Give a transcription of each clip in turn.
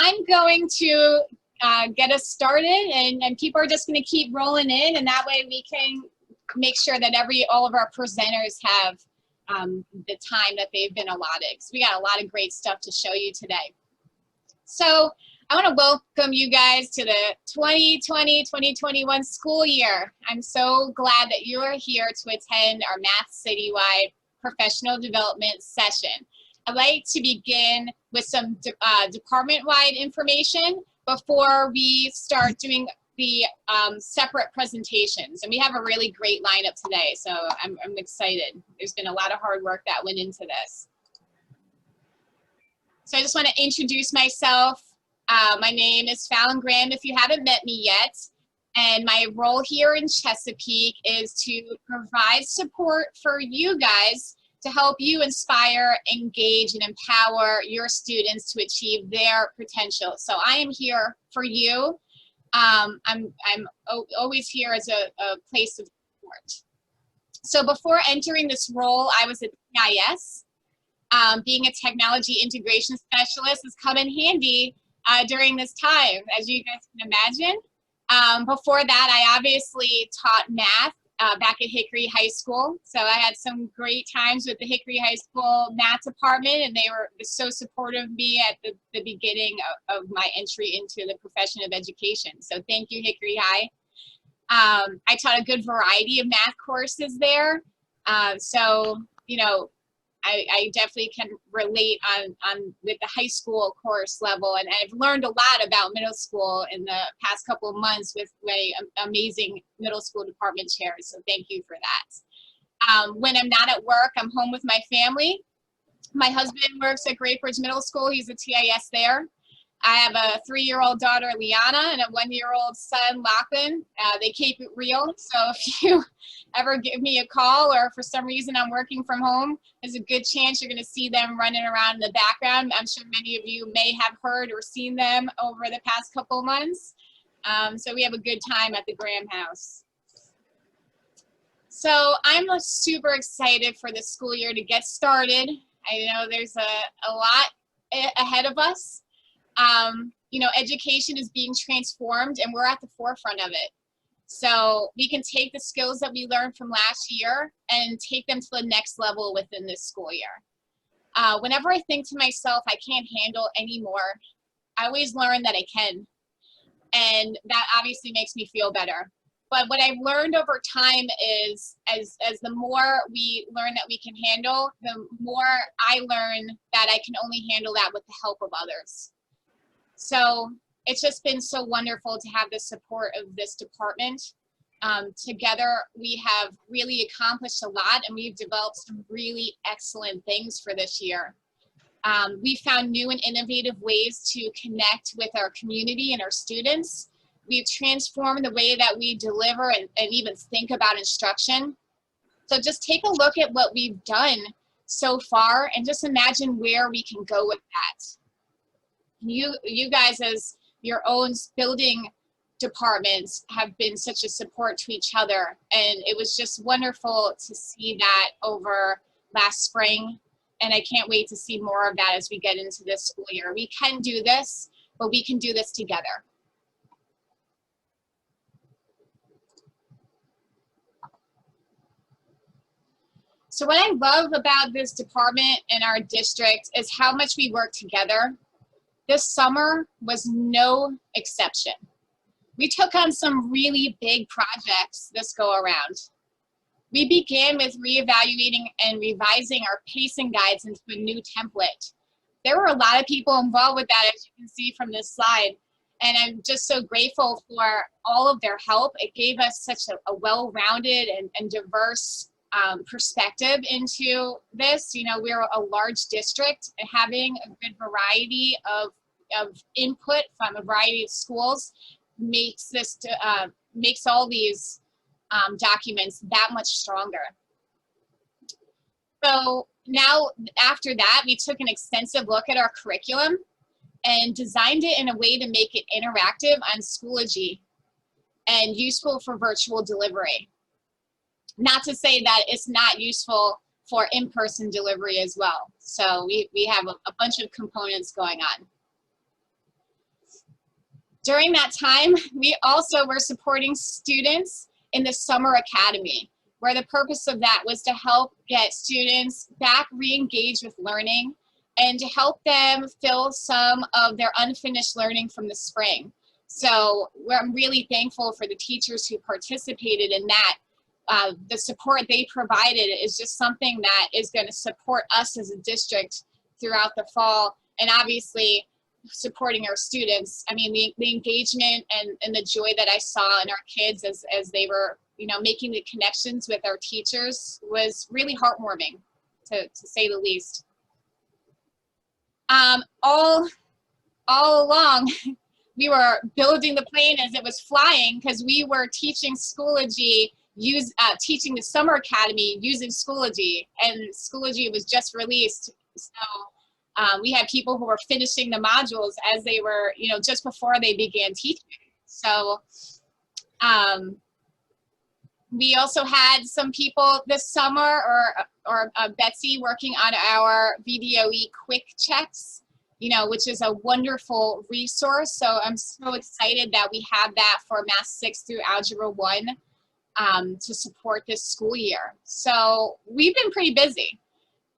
I'm going to get us started, and people are just going to keep rolling in, and that way we can make sure that all of our presenters have the time that they've been allotted. So we got a lot of great stuff to show you today. So I want to welcome you guys to the 2020-2021 school year. I'm so glad that you are here to attend our Math Citywide Professional Development session. I'd like to begin with some department-wide information before we start doing the separate presentations. And we have a really great lineup today, so I'm excited. There's been a lot of hard work that went into this. So I just want to introduce myself. My name is Fallon Graham, if you haven't met me yet. And my role here in Chesapeake is to provide support for you guys to help you inspire, engage, and empower your students to achieve their potential. So I am here for you. I'm always here as a place of support. So before entering this role, I was at CPS. Being a technology integration specialist has come in handy during this time, as you guys can imagine. Before that, I obviously taught math back at Hickory High School. So I had some great times with the Hickory High School math department, and they were so supportive of me at the beginning of my entry into the profession of education. So thank you, Hickory High. I taught a good variety of math courses there. So, you know, I definitely can relate on with the high school course level, and I've learned a lot about middle school in the past couple of months with my amazing middle school department chairs, so thank you for that. When I'm not at work, I'm home with my family. My husband works at Great Bridge Middle School. He's a TIS there. I have a 3-year-old daughter, Liana, and a 1-year-old son, Lachlan. They keep it real, so if you ever give me a call or for some reason I'm working from home, there's a good chance you're going to see them running around in the background. I'm sure many of you may have heard or seen them over the past couple of months. So we have a good time at the Graham house. So I'm super excited for the school year to get started. I know there's a lot ahead of us. You know, education is being transformed and we're at the forefront of it. So we can take the skills that we learned from last year and take them to the next level within this school year. Whenever I think to myself, I can't handle anymore, I always learn that I can. And that obviously makes me feel better. But what I've learned over time is as the more we learn that we can handle, the more I learn that I can only handle that with the help of others. So it's just been so wonderful to have the support of this department. Together, we have really accomplished a lot, and we've developed some really excellent things for this year. We found new and innovative ways to connect with our community and our students. We've transformed the way that we deliver and even think about instruction. So just take a look at what we've done so far and just imagine where we can go with that. You guys, as your own building departments, have been such a support to each other, and it was just wonderful to see that over last spring, and I can't wait to see more of that as we get into this school year. We can do this, but we can do this together. So what I love about this department and our district is how much we work together. This summer was no exception. We took on some really big projects this go around. We began with reevaluating and revising our pacing guides into a new template. There were a lot of people involved with that, as you can see from this slide, and I'm just so grateful for all of their help. It gave us such a well-rounded and diverse perspective into this. You know, we're a large district, and having a good variety of input from a variety of schools makes this makes all these documents that much stronger. So now, after that, we took an extensive look at our curriculum and designed it in a way to make it interactive on Schoology and useful for virtual delivery. Not to say that it's not useful for in-person delivery as well. So we have a bunch of components going on. During that time, we also were supporting students in the summer academy, where the purpose of that was to help get students back re-engaged with learning and to help them fill some of their unfinished learning from the spring. So I'm really thankful for the teachers who participated in that. The support they provided is just something that is going to support us as a district throughout the fall, and obviously supporting our students. I mean, the engagement and the joy that I saw in our kids as they were, you know, making the connections with our teachers was really heartwarming, to say the least. All along, we were building the plane as it was flying because we were teaching Schoology, teaching the summer academy using Schoology, and Schoology was just released. So we had people who were finishing the modules as they were, you know, just before they began teaching. So we also had some people this summer, or Betsy, working on our VDOE quick checks, you know, which is a wonderful resource. So I'm so excited that we have that for Math 6 through Algebra 1 to support this school year. So we've been pretty busy.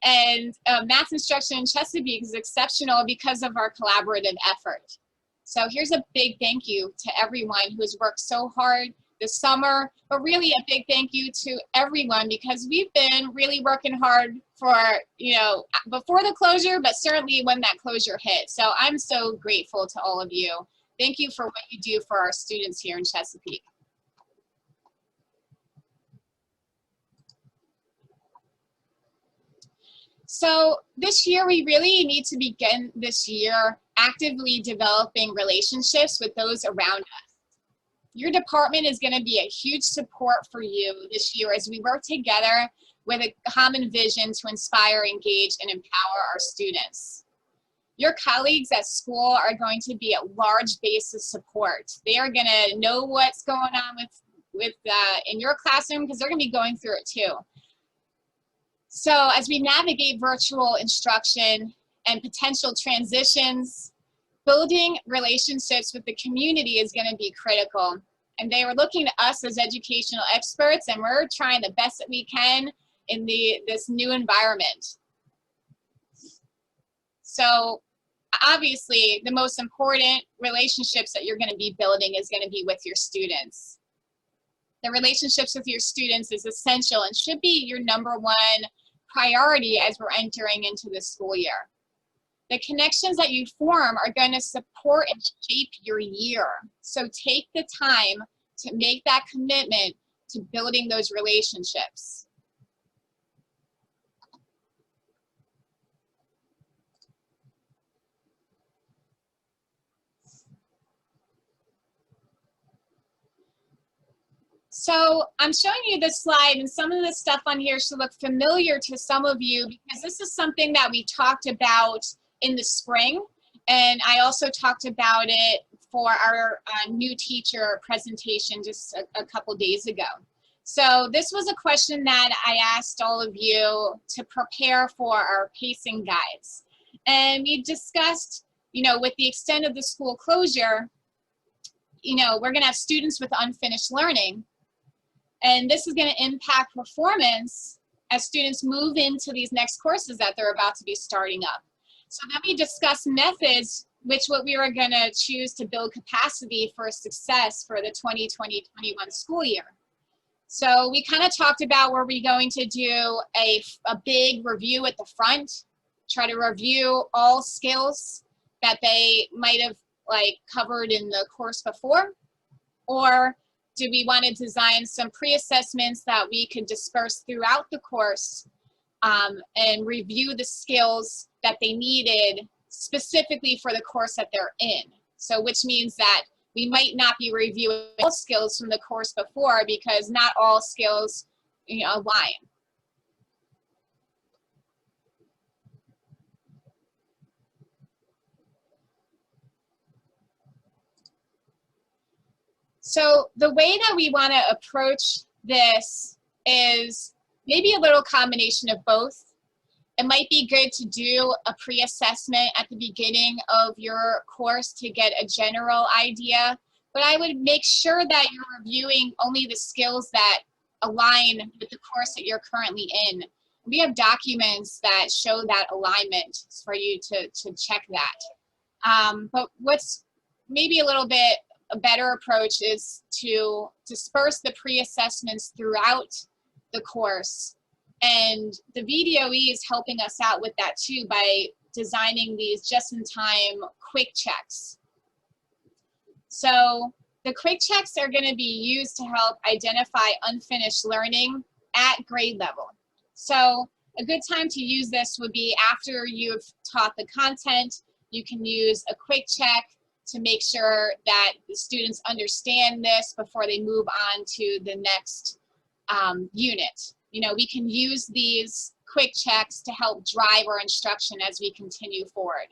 And math instruction in Chesapeake is exceptional because of our collaborative effort. So here's a big thank you to everyone who's worked so hard this summer, but really a big thank you to everyone, because we've been really working hard for, you know, before the closure, but certainly when that closure hit. So I'm so grateful to all of you. Thank you for what you do for our students here in Chesapeake. So this year, we really need to begin this year actively developing relationships with those around us. Your department is going to be a huge support for you this year as we work together with a common vision to inspire, engage, and empower our students. Your colleagues at school are going to be a large base of support. They are going to know what's going on in your classroom, because they're going to be going through it too. So as we navigate virtual instruction and potential transitions, building relationships with the community is going to be critical. And they were looking to us as educational experts, and we're trying the best that we can in this new environment. So obviously, the most important relationships that you're going to be building is going to be with your students. The relationships with your students is essential and should be your #1 priority as we're entering into the school year. The connections that you form are going to support and shape your year. So take the time to make that commitment to building those relationships. So I'm showing you this slide, and some of the stuff on here should look familiar to some of you, because this is something that we talked about in the spring, and I also talked about it for our new teacher presentation just a couple days ago. So this was a question that I asked all of you to prepare for our pacing guides. And we discussed, you know, with the extent of the school closure, you know, we're gonna have students with unfinished learning. And this is going to impact performance as students move into these next courses that they're about to be starting up. So then we discussed methods, what we were going to choose to build capacity for success for the 2020-21 school year. So we kind of talked about, were we going to do a big review at the front, try to review all skills that they might have covered in the course before, or do we want to design some pre-assessments that we could disperse throughout the course and review the skills that they needed specifically for the course that they're in? So which means that we might not be reviewing all skills from the course before, because not all skills, you know, align. So the way that we want to approach this is maybe a little combination of both. It might be good to do a pre-assessment at the beginning of your course to get a general idea, but I would make sure that you're reviewing only the skills that align with the course that you're currently in. We have documents that show that alignment for you to check that. But what's maybe a little bit a better approach is to disperse the pre-assessments throughout the course. And the VDOE is helping us out with that too by designing these just-in-time quick checks. So the quick checks are going to be used to help identify unfinished learning at grade level. So a good time to use this would be after you've taught the content. You can use a quick check to make sure that the students understand this before they move on to the next unit. You know, we can use these quick checks to help drive our instruction as we continue forward.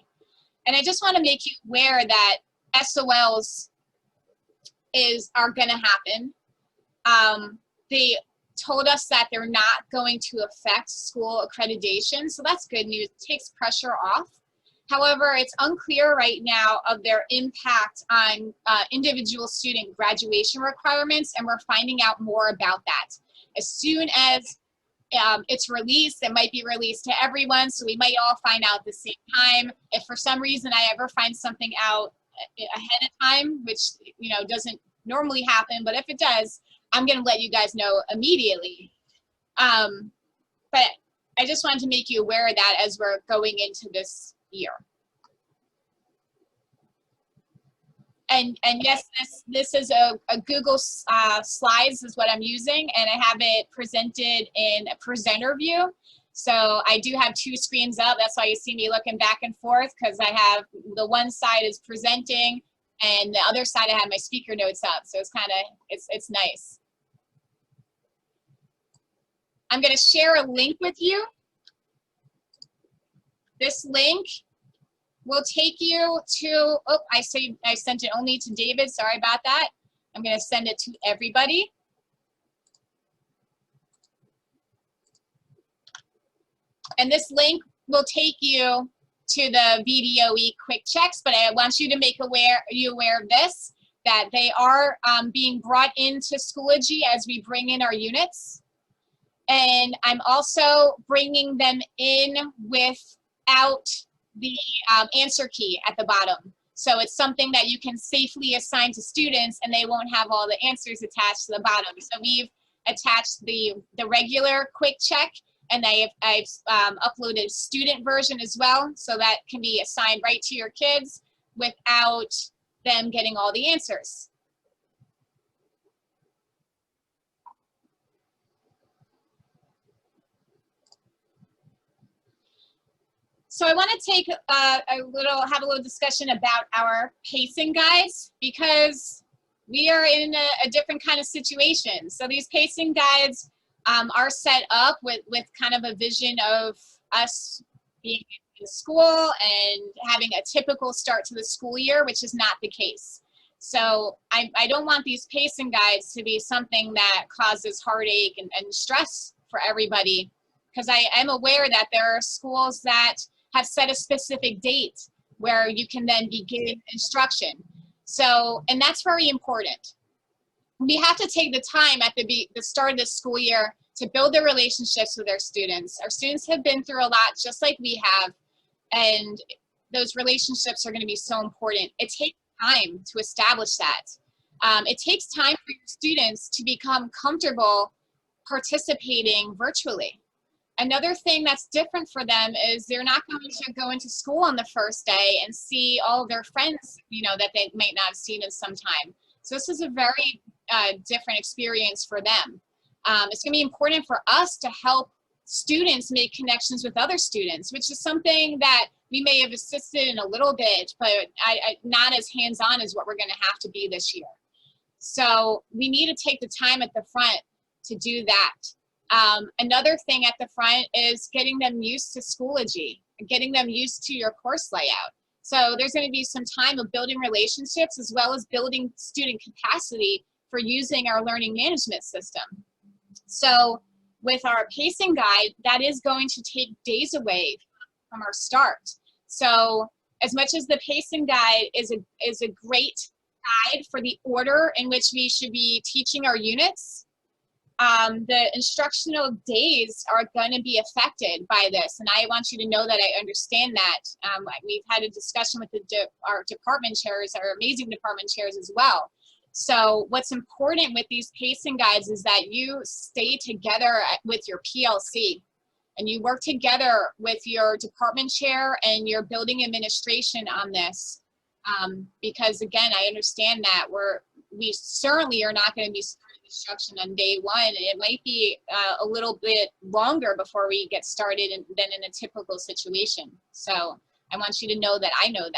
And I just want to make you aware that SOLs are going to happen. They told us that they're not going to affect school accreditation, so that's good news. It takes pressure off. However, it's unclear right now of their impact on individual student graduation requirements, and we're finding out more about that. As soon as it's released, it might be released to everyone, so we might all find out at the same time. If for some reason I ever find something out ahead of time, which doesn't normally happen, but if it does, I'm going to let you guys know immediately. But I just wanted to make you aware of that as we're going into this year. And yes, this is a Google Slides is what I'm using, and I have it presented in a presenter view. So I do have two screens up. That's why you see me looking back and forth, because I have the one side is presenting, and the other side I have my speaker notes up. So it's it's nice. I'm going to share a link with you. This link will take you to, oh, I sent it only to David, sorry about that. I'm going to send it to everybody. And this link will take you to the VDOE quick checks, but I want you to make you aware of this, that they are being brought into Schoology as we bring in our units. And I'm also bringing them in without the answer key at the bottom. So it's something that you can safely assign to students, and they won't have all the answers attached to the bottom. So we've attached the regular quick check, and I've uploaded a student version as well, so that can be assigned right to your kids without them getting all the answers. So I want to take have a little discussion about our pacing guides, because we are in a different kind of situation. So these pacing guides are set up with kind of a vision of us being in school and having a typical start to the school year, which is not the case. So I don't want these pacing guides to be something that causes heartache and stress for everybody, because I am aware that there are schools that have set a specific date where you can then begin instruction. So, and that's very important. We have to take the time at the start of the school year to build the relationships with our students. Our students have been through a lot, just like we have, and those relationships are going to be so important. It takes time to establish that. It takes time for your students to become comfortable participating virtually. Another thing that's different for them is they're not going to go into school on the first day and see all of their friends, that they might not have seen in some time. So this is a very different experience for them. It's going to be important for us to help students make connections with other students, which is something that we may have assisted in a little bit, but not as hands-on as what we're going to have to be this year. So we need to take the time at the front to do that. Another thing at the front is getting them used to Schoology, getting them used to your course layout. So there's going to be some time of building relationships as well as building student capacity for using our learning management system. So with our pacing guide, that is going to take days away from our start. So as much as the pacing guide is a great guide for the order in which we should be teaching our units, the instructional days are going to be affected by this, and I want you to know that I understand that. We've had a discussion with our department chairs, our amazing department chairs as well. So what's important with these pacing guides is that you stay together with your PLC, and you work together with your department chair and your building administration on this, because again, I understand that we certainly are not going to be instruction on day one. It might be a little bit longer before we get started than in a typical situation. So I want you to know that I know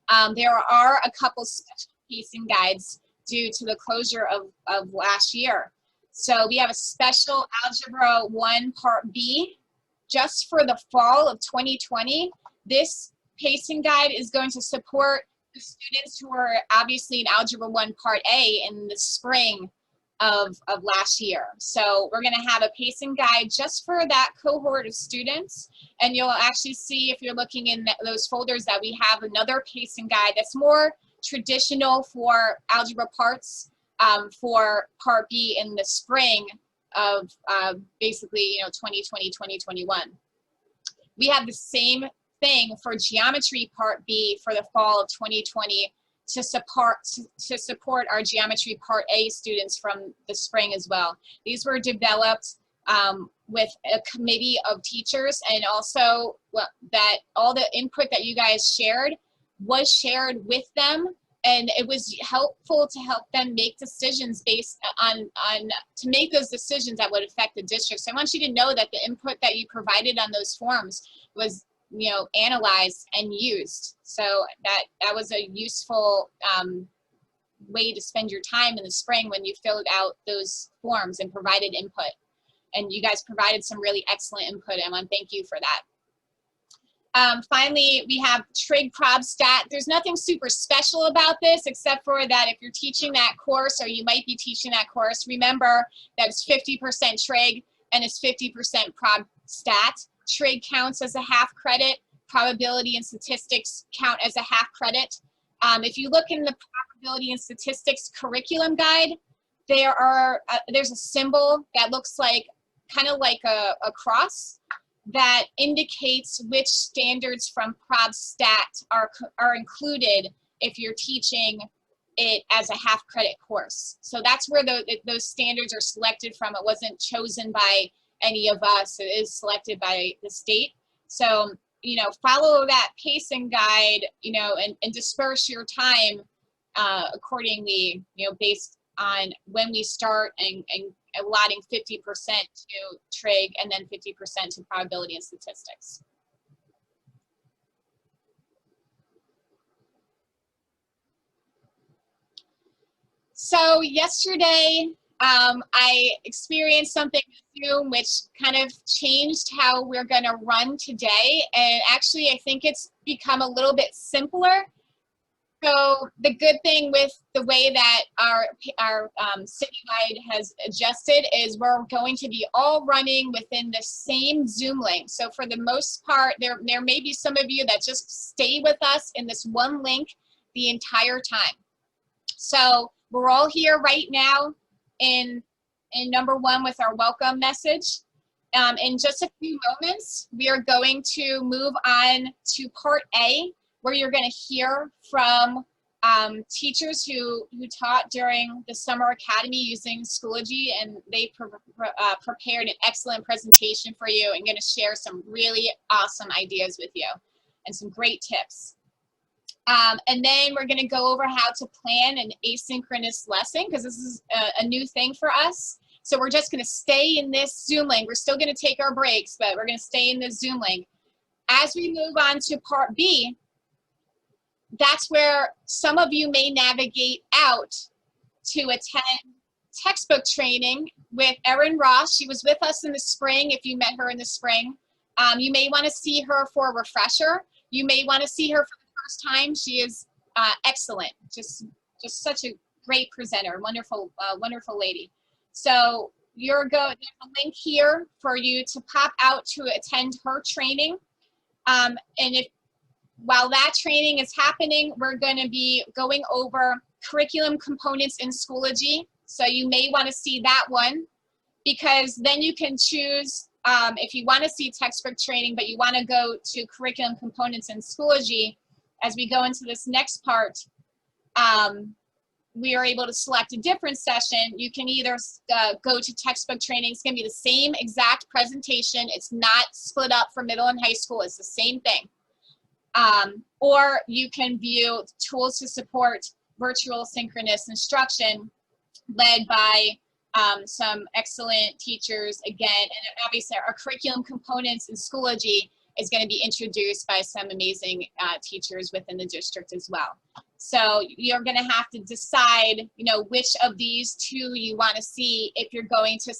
that. There are a couple special pacing guides due to the closure of last year. So we have a special Algebra 1 Part B just for the fall of 2020. This pacing guide is going to support the students who are obviously in Algebra 1 Part A in the spring of last year. So we're going to have a pacing guide just for that cohort of students, and you'll actually see, if you're looking in those folders, that we have another pacing guide that's more traditional for algebra parts for Part B in the spring of basically 2020, 2021. We have the same thing for Geometry Part B for the fall of 2020 to support our Geometry Part A students from the spring as well. These were developed with a committee of teachers, and also that all the input that you guys shared was shared with them, and it was helpful to help them make decisions based on to make those decisions that would affect the district. So I want you to know that the input that you provided on those forms was analyzed and used. So that was a useful way to spend your time in the spring when you filled out those forms and provided input. And you guys provided some really excellent input, and I want to thank you for that. Finally, we have Trig Prob Stat. There's nothing super special about this except for that if you're teaching that course, or you might be teaching that course, remember that it's 50% Trig and it's 50% Prob Stat. Trig counts as a half credit. Probability and statistics count as a half credit. If you look in the probability and statistics curriculum guide, there's a symbol that looks like kind of like a cross that indicates which standards from Prob Stat are included if you're teaching it as a half credit course. So that's where those standards are selected from. It wasn't chosen by any of us. It is selected by the state. So, follow that pacing guide, and disperse your time accordingly, based on when we start and allotting 50% to Trig and then 50% to probability and statistics. So yesterday, I experienced something with Zoom which kind of changed how we're going to run today, and actually I think it's become a little bit simpler. So the good thing with the way that our Citywide has adjusted is we're going to be all running within the same Zoom link. So for the most part, there may be some of you that just stay with us in this one link the entire time. So we're all here right now in number one with our welcome message. In just a few moments, we are going to move on to Part A, where you're going to hear from teachers who taught during the Summer Academy using Schoology, and they prepared an excellent presentation for you and going to share some really awesome ideas with you and some great tips. And then we're going to go over how to plan an asynchronous lesson, because this is a new thing for us. So we're just going to stay in this Zoom link. We're still going to take our breaks, but we're going to stay in this Zoom link. As we move on to Part B, that's where some of you may navigate out to attend textbook training with Erin Ross. She was with us in the spring, if you met her in the spring. You may want to see her for a refresher. You may want to see her for the first time. She is excellent, just such a great presenter, wonderful, wonderful lady. So there's a link here for you to pop out to attend her training. And while that training is happening, we're going to be going over curriculum components in Schoology. So you may want to see that one, because then you can choose if you want to see textbook training, but you want to go to curriculum components in Schoology. As we go into this next part, we are able to select a different session. You can either go to textbook training. It's going to be the same exact presentation. It's not split up for middle and high school. It's the same thing. Or you can view tools to support virtual synchronous instruction, led by some excellent teachers again. And obviously our curriculum components in Schoology is going to be introduced by some amazing teachers within the district as well. So you're going to have to decide, you know, which of these two you want to see if you're going to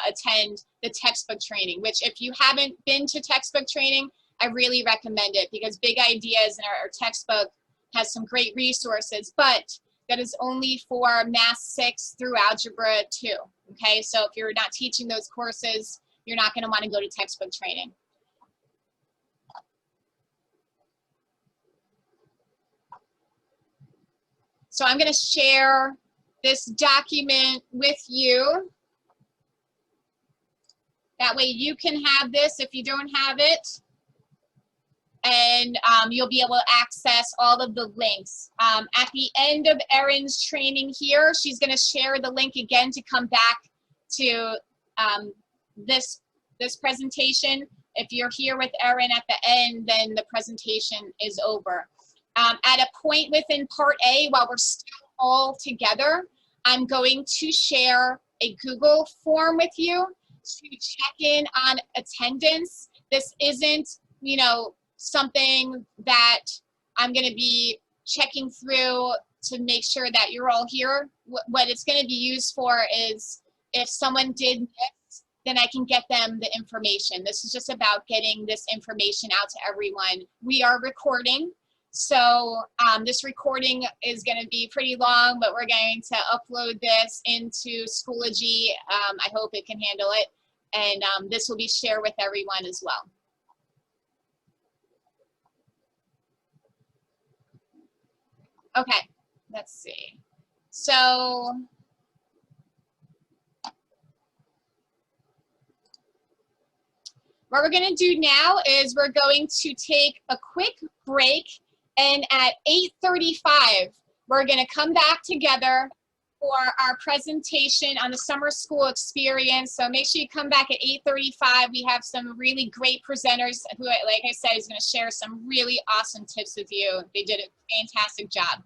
attend the textbook training, which if you haven't been to textbook training, I really recommend it, because Big Ideas in our textbook has some great resources, but that is only for Math 6 through Algebra 2, okay? So if you're not teaching those courses, you're not going to want to go to textbook training. So I'm going to share this document with you. That way you can have this if you don't have it. And you'll be able to access all of the links. At the end of Erin's training here, she's going to share the link again to come back to this presentation. If you're here with Erin at the end, then the presentation is over. At a point within Part A, while we're still all together, I'm going to share a Google form with you to check in on attendance. This isn't, you know, something that I'm going to be checking through to make sure that you're all here. What it's going to be used for is if someone did miss, then I can get them the information. This is just about getting this information out to everyone. We are recording, so this recording is going to be pretty long, but we're going to upload this into Schoology. I hope it can handle it, and this will be shared with everyone as well. Okay, let's see. So what we're going to do now is we're going to take a quick break, and at 8:35, we're going to come back together for our presentation on the summer school experience. So make sure you come back at 8:35. We have some really great presenters who, like I said, is going to share some really awesome tips with you. They did a fantastic job.